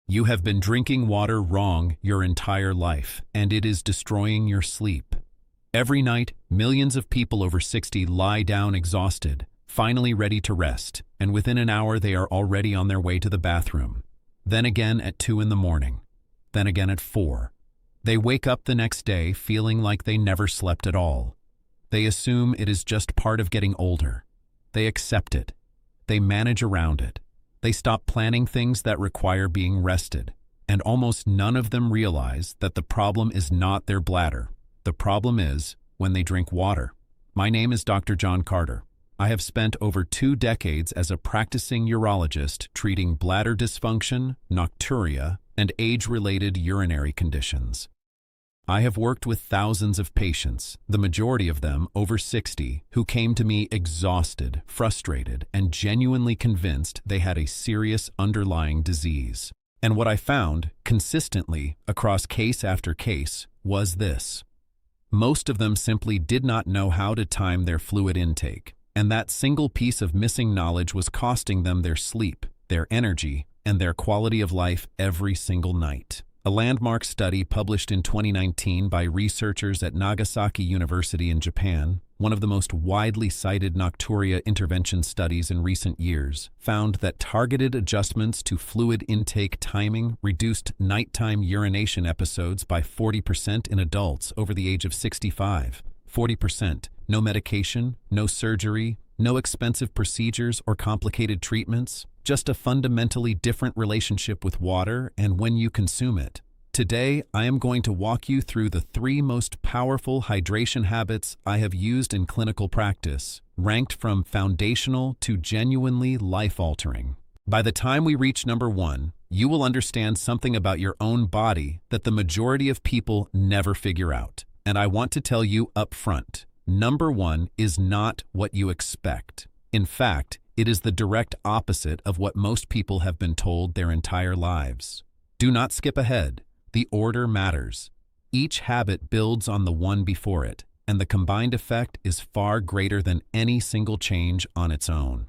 You have been drinking water wrong your entire life, and it is destroying your sleep. Every night, millions of people over 60 lie down exhausted, finally ready to rest, and within an hour they are already on their way to the bathroom. Then again at 2 in the morning. Then again at 4. They wake up the next day feeling like they never slept at all. They assume it is just part of getting older. They accept it. They manage around it. They stop planning things that require being rested. And almost none of them realize that the problem is not their bladder. The problem is when they drink water. My name is Dr. John Carter. I have spent over 2 decades as a practicing urologist treating bladder dysfunction, nocturia, and age-related urinary conditions. I have worked with thousands of patients, the majority of them over 60, who came to me exhausted, frustrated, and genuinely convinced they had a serious underlying disease. And what I found, consistently, across case after case, was this. Most of them simply did not know how to time their fluid intake, and that single piece of missing knowledge was costing them their sleep, their energy, and their quality of life every single night. A landmark study published in 2019 by researchers at Nagasaki University in Japan, one of the most widely cited Nocturia intervention studies in recent years, found that targeted adjustments to fluid intake timing reduced nighttime urination episodes by 40% in adults over the age of 65. 40%. No medication, no surgery, no expensive procedures or complicated treatments, just a fundamentally different relationship with water and when you consume it. Today, I am going to walk you through the 3 most powerful hydration habits I have used in clinical practice, ranked from foundational to genuinely life-altering. By the time we reach number 1, you will understand something about your own body that the majority of people never figure out. And I want to tell you up front, number 1 is not what you expect. In fact, it is the direct opposite of what most people have been told their entire lives. Do not skip ahead. The order matters. Each habit builds on the one before it, and the combined effect is far greater than any single change on its own.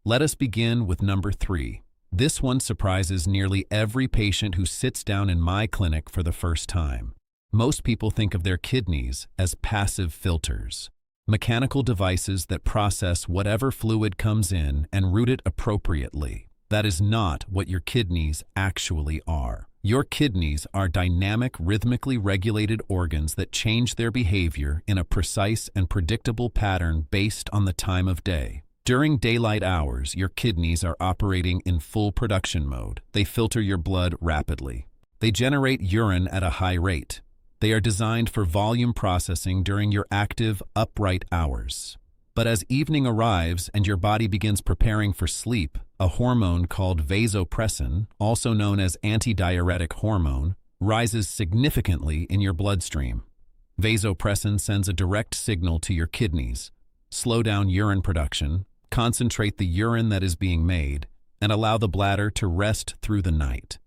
Let us begin with number 3. This one surprises nearly every patient who sits down in my clinic for the first time. Most people think of their kidneys as passive filters, mechanical devices that process whatever fluid comes in and route it appropriately. That is not what your kidneys actually are. Your kidneys are dynamic, rhythmically regulated organs that change their behavior in a precise and predictable pattern based on the time of day. During daylight hours, your kidneys are operating in full production mode. They filter your blood rapidly. They generate urine at a high rate. They are designed for volume processing during your active, upright hours. But as evening arrives and your body begins preparing for sleep, a hormone called vasopressin, also known as antidiuretic hormone, rises significantly in your bloodstream. Vasopressin sends a direct signal to your kidneys: slow down urine production, concentrate the urine that is being made, and allow the bladder to rest through the night.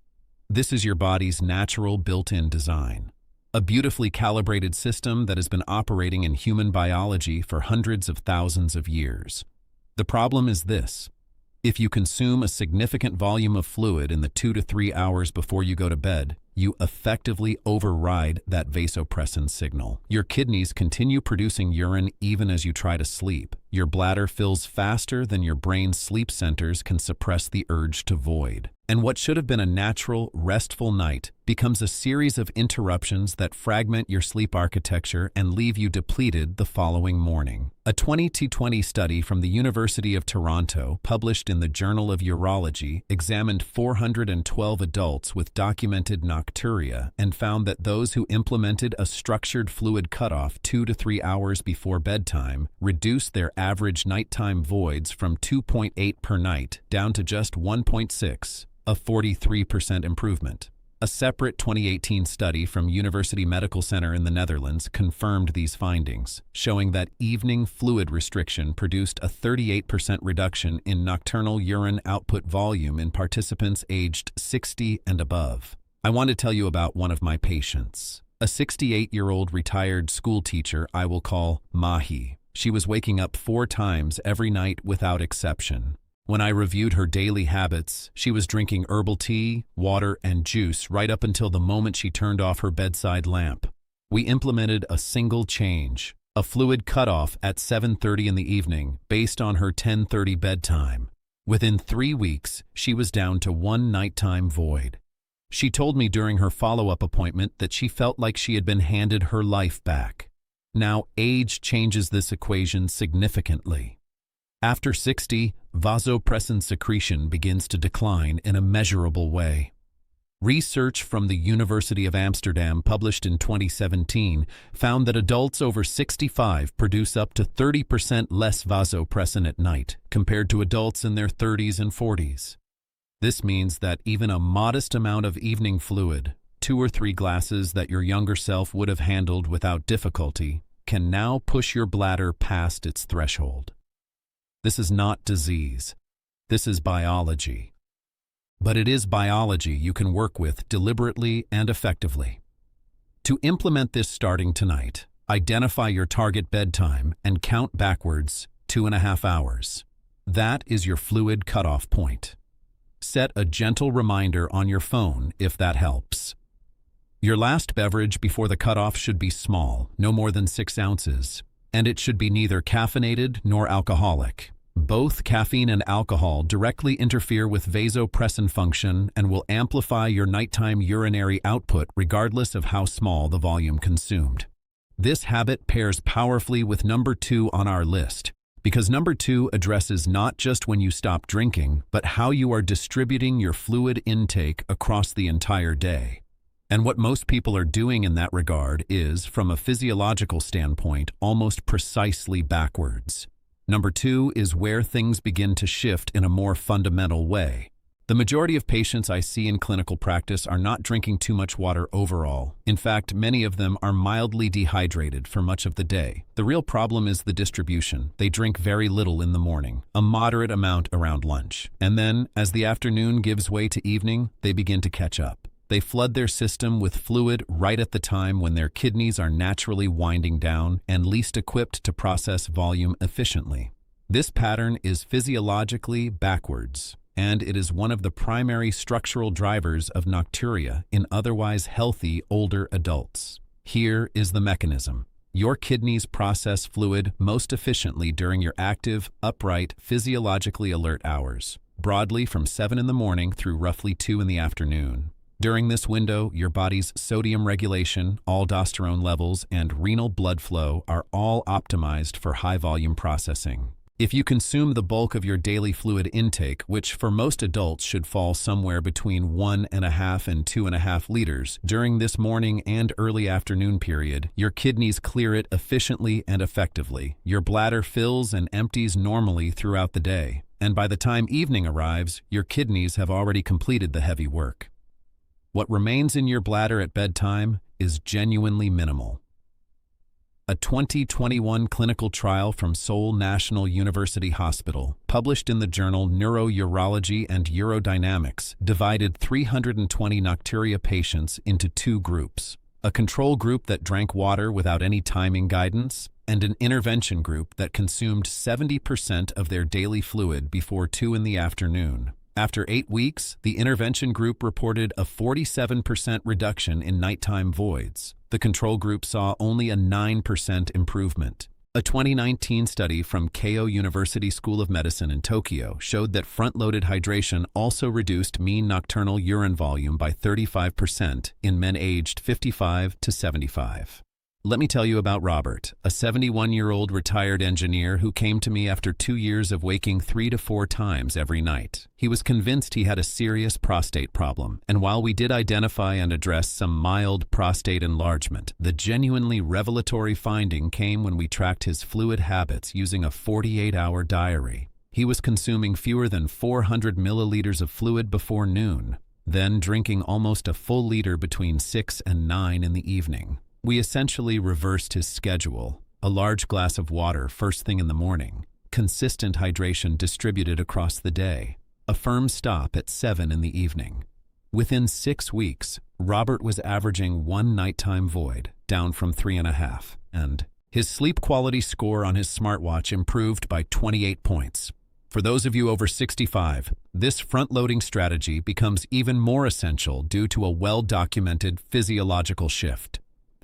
This is your body's natural built-in design. A beautifully calibrated system that has been operating in human biology for hundreds of thousands of years. The problem is this. If you consume a significant volume of fluid in the 2 to 3 hours before you go to bed, you effectively override that vasopressin signal. Your kidneys continue producing urine even as you try to sleep. Your bladder fills faster than your brain's sleep centers can suppress the urge to void. And what should have been a natural, restful night becomes a series of interruptions that fragment your sleep architecture and leave you depleted the following morning. A 2020 study from the University of Toronto, published in the Journal of Urology, examined 412 adults with documented nocturia and found that those who implemented a structured fluid cutoff 2 to 3 hours before bedtime reduced their average nighttime voids from 2.8 per night down to just 1.6. A 43% improvement. A separate 2018 study from University Medical Center in the Netherlands confirmed these findings, showing that evening fluid restriction produced a 38% reduction in nocturnal urine output volume in participants aged 60 and above. I want to tell you about one of my patients, a 68-year-old retired school teacher I will call Mahi. She was waking up 4 times every night without exception. When I reviewed her daily habits, she was drinking herbal tea, water, and juice right up until the moment she turned off her bedside lamp. We implemented a single change, a fluid cutoff at 7:30 in the evening based on her 10:30 bedtime. Within 3 weeks, she was down to 1 nighttime void. She told me during her follow-up appointment that she felt like she had been handed her life back. Now, age changes this equation significantly. After 60, vasopressin secretion begins to decline in a measurable way. Research from the University of Amsterdam published in 2017 found that adults over 65 produce up to 30% less vasopressin at night compared to adults in their 30s and 40s. This means that even a modest amount of evening fluid, 2 or 3 glasses that your younger self would have handled without difficulty, can now push your bladder past its threshold. This is not disease. This is biology. But it is biology you can work with deliberately and effectively. To implement this starting tonight, identify your target bedtime and count backwards 2.5 hours. That is your fluid cutoff point. Set a gentle reminder on your phone if that helps. Your last beverage before the cutoff should be small, no more than 6 ounces, and it should be neither caffeinated nor alcoholic. Both caffeine and alcohol directly interfere with vasopressin function and will amplify your nighttime urinary output regardless of how small the volume consumed. This habit pairs powerfully with number 2 on our list, because number 2 addresses not just when you stop drinking, but how you are distributing your fluid intake across the entire day. And what most people are doing in that regard is, from a physiological standpoint, almost precisely backwards. Number 2 is where things begin to shift in a more fundamental way. The majority of patients I see in clinical practice are not drinking too much water overall. In fact, many of them are mildly dehydrated for much of the day. The real problem is the distribution. They drink very little in the morning, a moderate amount around lunch. And then, as the afternoon gives way to evening, they begin to catch up. They flood their system with fluid right at the time when their kidneys are naturally winding down and least equipped to process volume efficiently. This pattern is physiologically backwards, and it is one of the primary structural drivers of nocturia in otherwise healthy older adults. Here is the mechanism. Your kidneys process fluid most efficiently during your active, upright, physiologically alert hours, broadly from 7 in the morning through roughly 2 in the afternoon. During this window, your body's sodium regulation, aldosterone levels, and renal blood flow are all optimized for high-volume processing. If you consume the bulk of your daily fluid intake, which for most adults should fall somewhere between 1.5 and 2.5 liters, during this morning and early afternoon period, your kidneys clear it efficiently and effectively. Your bladder fills and empties normally throughout the day, and by the time evening arrives, your kidneys have already completed the heavy work. What remains in your bladder at bedtime is genuinely minimal. A 2021 clinical trial from Seoul National University Hospital, published in the journal Neurourology and Urodynamics, divided 320 nocturia patients into 2 groups: a control group that drank water without any timing guidance, and an intervention group that consumed 70% of their daily fluid before 2 in the afternoon. After 8 weeks, the intervention group reported a 47% reduction in nighttime voids. The control group saw only a 9% improvement. A 2019 study from Keio University School of Medicine in Tokyo showed that front-loaded hydration also reduced mean nocturnal urine volume by 35% in men aged 55 to 75. Let me tell you about Robert, a 71-year-old retired engineer who came to me after 2 years of waking 3 to 4 times every night. He was convinced he had a serious prostate problem, and while we did identify and address some mild prostate enlargement, the genuinely revelatory finding came when we tracked his fluid habits using a 48-hour diary. He was consuming fewer than 400 milliliters of fluid before noon, then drinking almost a full liter between 6 and 9 in the evening. We essentially reversed his schedule: a large glass of water first thing in the morning, consistent hydration distributed across the day, a firm stop at 7 in the evening. Within 6 weeks, Robert was averaging 1 nighttime void, down from 3.5, and his sleep quality score on his smartwatch improved by 28 points. For those of you over 65, this front-loading strategy becomes even more essential due to a well-documented physiological shift.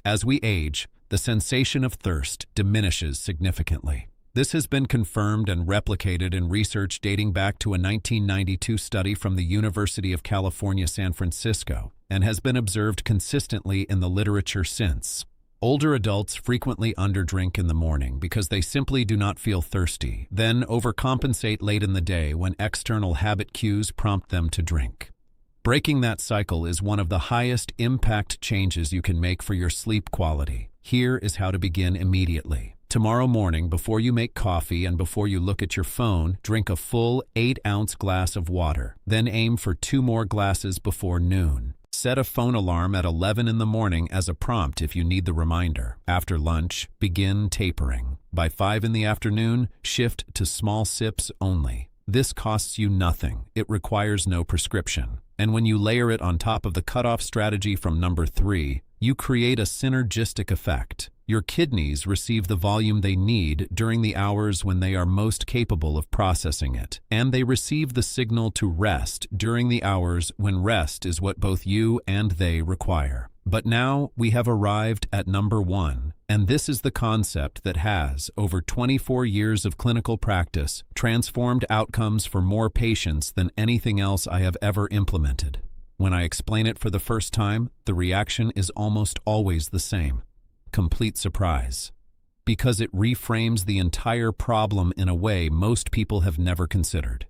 As we age, the sensation of thirst diminishes significantly. This has been confirmed and replicated in research dating back to a 1992 study from the University of California, San Francisco, and has been observed consistently in the literature since. Older adults frequently underdrink in the morning because they simply do not feel thirsty, then overcompensate late in the day when external habit cues prompt them to drink. Breaking that cycle is one of the highest impact changes you can make for your sleep quality. Here is how to begin immediately. Tomorrow morning, before you make coffee and before you look at your phone, drink a full 8-ounce glass of water. Then aim for 2 more glasses before noon. Set a phone alarm at 11 in the morning as a prompt if you need the reminder. After lunch, begin tapering. By 5 in the afternoon, shift to small sips only. This costs you nothing. It requires no prescription. And when you layer it on top of the cutoff strategy from number 3, you create a synergistic effect. Your kidneys receive the volume they need during the hours when they are most capable of processing it, and they receive the signal to rest during the hours when rest is what both you and they require. But now we have arrived at number 1, and this is the concept that has, over 24 years of clinical practice, transformed outcomes for more patients than anything else I have ever implemented. When I explain it for the first time, the reaction is almost always the same: complete surprise. Because it reframes the entire problem in a way most people have never considered.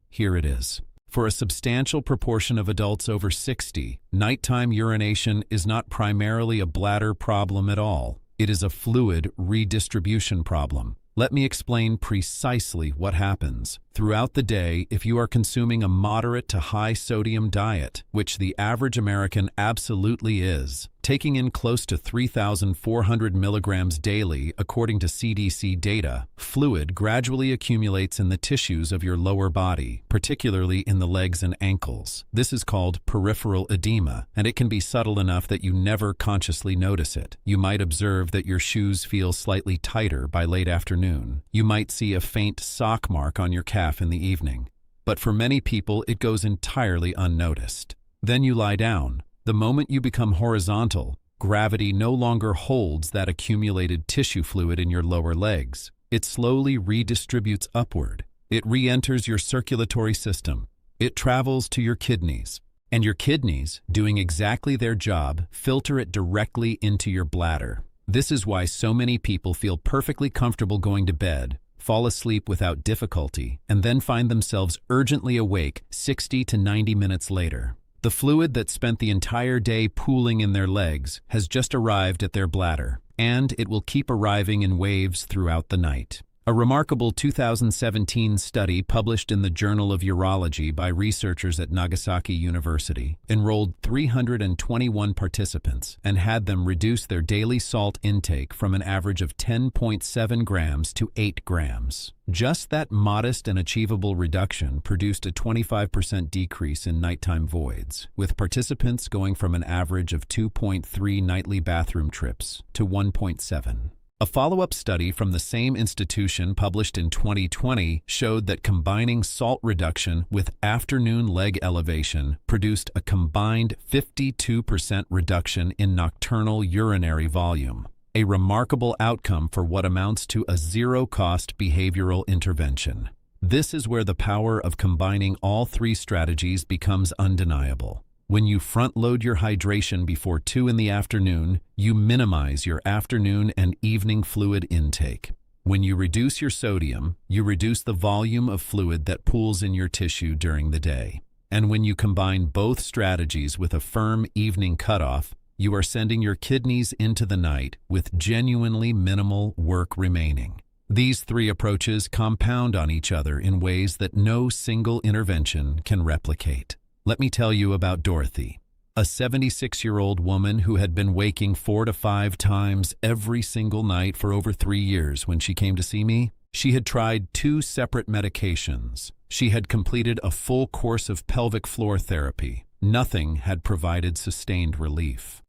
Here it is. For a substantial proportion of adults over 60, nighttime urination is not primarily a bladder problem at all. It is a fluid redistribution problem. Let me explain precisely what happens. Throughout the day, if you are consuming a moderate to high sodium diet, which the average American absolutely is, taking in close to 3,400 milligrams daily according to CDC data, fluid gradually accumulates in the tissues of your lower body, particularly in the legs and ankles. This is called peripheral edema, and it can be subtle enough that you never consciously notice it. You might observe that your shoes feel slightly tighter by late afternoon. You might see a faint sock mark on your calf in the evening. But for many people, it goes entirely unnoticed. Then you lie down. The moment you become horizontal, gravity no longer holds that accumulated tissue fluid in your lower legs. It slowly redistributes upward. It re-enters your circulatory system. It travels to your kidneys. And your kidneys, doing exactly their job, filter it directly into your bladder. This is why so many people feel perfectly comfortable going to bed, fall asleep without difficulty, and then find themselves urgently awake 60 to 90 minutes later. The fluid that spent the entire day pooling in their legs has just arrived at their bladder, and it will keep arriving in waves throughout the night. A remarkable 2017 study published in the Journal of Urology by researchers at Nagasaki University enrolled 321 participants and had them reduce their daily salt intake from an average of 10.7 grams to 8 grams. Just that modest and achievable reduction produced a 25% decrease in nighttime voids, with participants going from an average of 2.3 nightly bathroom trips to 1.7. A follow-up study from the same institution published in 2020 showed that combining salt reduction with afternoon leg elevation produced a combined 52% reduction in nocturnal urinary volume, a remarkable outcome for what amounts to a zero-cost behavioral intervention. This is where the power of combining all 3 strategies becomes undeniable. When you front-load your hydration before 2 in the afternoon, you minimize your afternoon and evening fluid intake. When you reduce your sodium, you reduce the volume of fluid that pools in your tissue during the day. And when you combine both strategies with a firm evening cutoff, you are sending your kidneys into the night with genuinely minimal work remaining. These 3 approaches compound on each other in ways that no single intervention can replicate. Let me tell you about Dorothy, a 76-year-old woman who had been waking 4 to 5 times every single night for over 3 years when she came to see me. She had tried 2 separate medications. She had completed a full course of pelvic floor therapy. Nothing had provided sustained relief.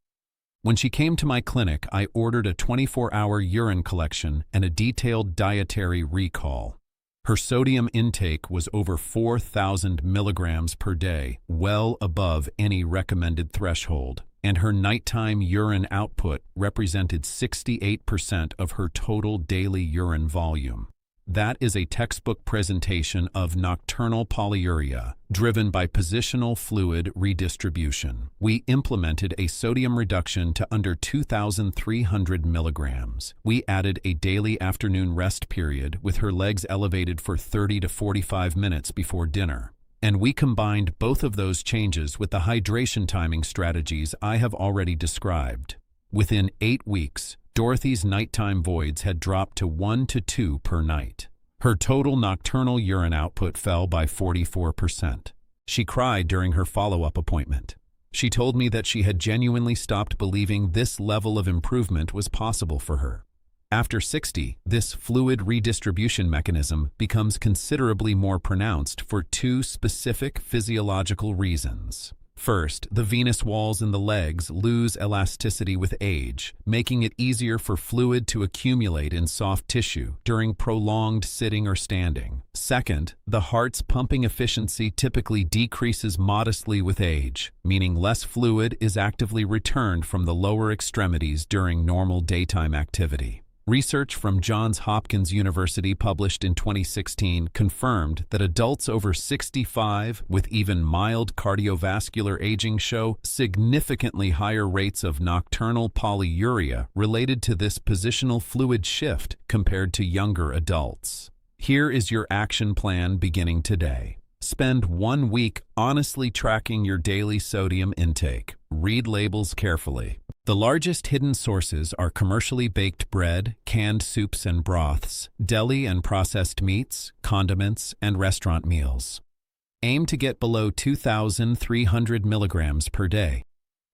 When she came to my clinic, I ordered a 24-hour urine collection and a detailed dietary recall. Her sodium intake was over 4,000 milligrams per day, well above any recommended threshold, and her nighttime urine output represented 68% of her total daily urine volume. That is a textbook presentation of nocturnal polyuria, driven by positional fluid redistribution. We implemented a sodium reduction to under 2,300 milligrams. We added a daily afternoon rest period with her legs elevated for 30 to 45 minutes before dinner. And we combined both of those changes with the hydration timing strategies I have already described. Within 8 weeks, Dorothy's nighttime voids had dropped to 1 to 2 per night. Her total nocturnal urine output fell by 44%. She cried during her follow-up appointment. She told me that she had genuinely stopped believing this level of improvement was possible for her. After 60, this fluid redistribution mechanism becomes considerably more pronounced for 2 specific physiological reasons. First, the venous walls in the legs lose elasticity with age, making it easier for fluid to accumulate in soft tissue during prolonged sitting or standing. Second, the heart's pumping efficiency typically decreases modestly with age, meaning less fluid is actively returned from the lower extremities during normal daytime activity. Research from Johns Hopkins University published in 2016 confirmed that adults over 65 with even mild cardiovascular aging show significantly higher rates of nocturnal polyuria related to this positional fluid shift compared to younger adults. Here is your action plan beginning today. Spend 1 week honestly tracking your daily sodium intake. Read labels carefully. The largest hidden sources are commercially baked bread, canned soups and broths, deli and processed meats, condiments, and restaurant meals. Aim to get below 2,300 milligrams per day.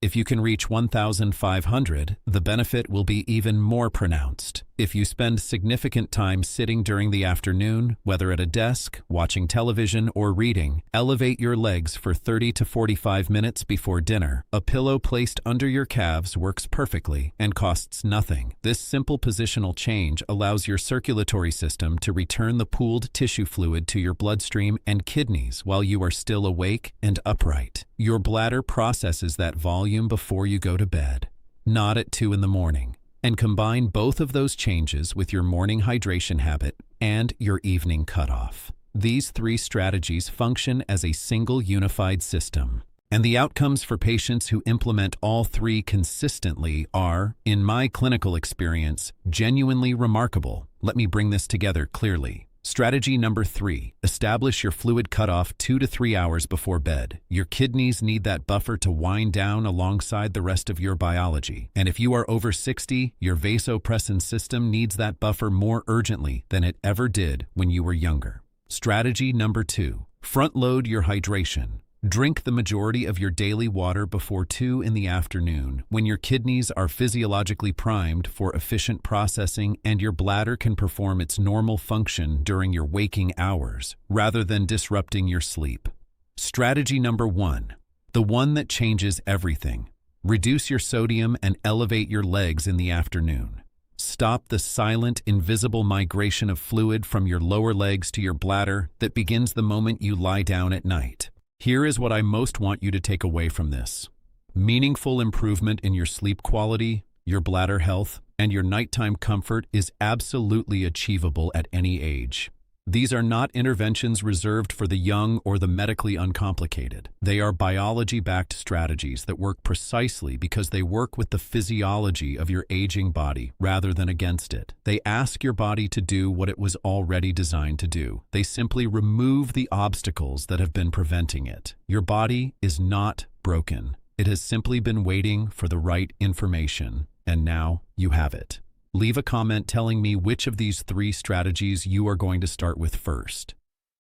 If you can reach 1,500, the benefit will be even more pronounced. If you spend significant time sitting during the afternoon, whether at a desk, watching television, or reading, elevate your legs for 30 to 45 minutes before dinner. A pillow placed under your calves works perfectly and costs nothing. This simple positional change allows your circulatory system to return the pooled tissue fluid to your bloodstream and kidneys while you are still awake and upright. Your bladder processes that volume before you go to bed, not at 2 in the morning. And combine both of those changes with your morning hydration habit and your evening cutoff. These 3 strategies function as a single unified system. And the outcomes for patients who implement all 3 consistently are, in my clinical experience, genuinely remarkable. Let me bring this together clearly. Strategy number 3, establish your fluid cutoff 2 to 3 hours before bed. Your kidneys need that buffer to wind down alongside the rest of your biology. And if you are over 60, your vasopressin system needs that buffer more urgently than it ever did when you were younger. Strategy number 2, front load your hydration. Drink the majority of your daily water before 2 in the afternoon, when your kidneys are physiologically primed for efficient processing and your bladder can perform its normal function during your waking hours, rather than disrupting your sleep. Strategy number 1, the one that changes everything. Reduce your sodium and elevate your legs in the afternoon. Stop the silent, invisible migration of fluid from your lower legs to your bladder that begins the moment you lie down at night. Here is what I most want you to take away from this. Meaningful improvement in your sleep quality, your bladder health, and your nighttime comfort is absolutely achievable at any age. These are not interventions reserved for the young or the medically uncomplicated. They are biology-backed strategies that work precisely because they work with the physiology of your aging body rather than against it. They ask your body to do what it was already designed to do. They simply remove the obstacles that have been preventing it. Your body is not broken. It has simply been waiting for the right information, and now you have it. Leave a comment telling me which of these 3 strategies you are going to start with first.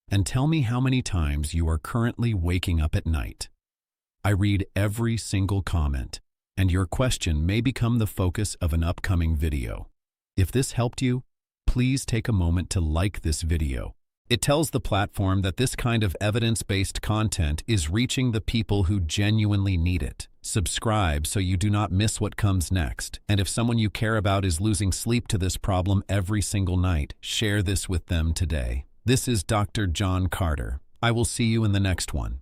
And tell me how many times you are currently waking up at night. I read every single comment, and your question may become the focus of an upcoming video. If this helped you, please take a moment to like this video. It tells the platform that this kind of evidence-based content is reaching the people who genuinely need it. Subscribe so you do not miss what comes next. And if someone you care about is losing sleep to this problem every single night, share this with them today. This is Dr. John Carter. I will see you in the next one.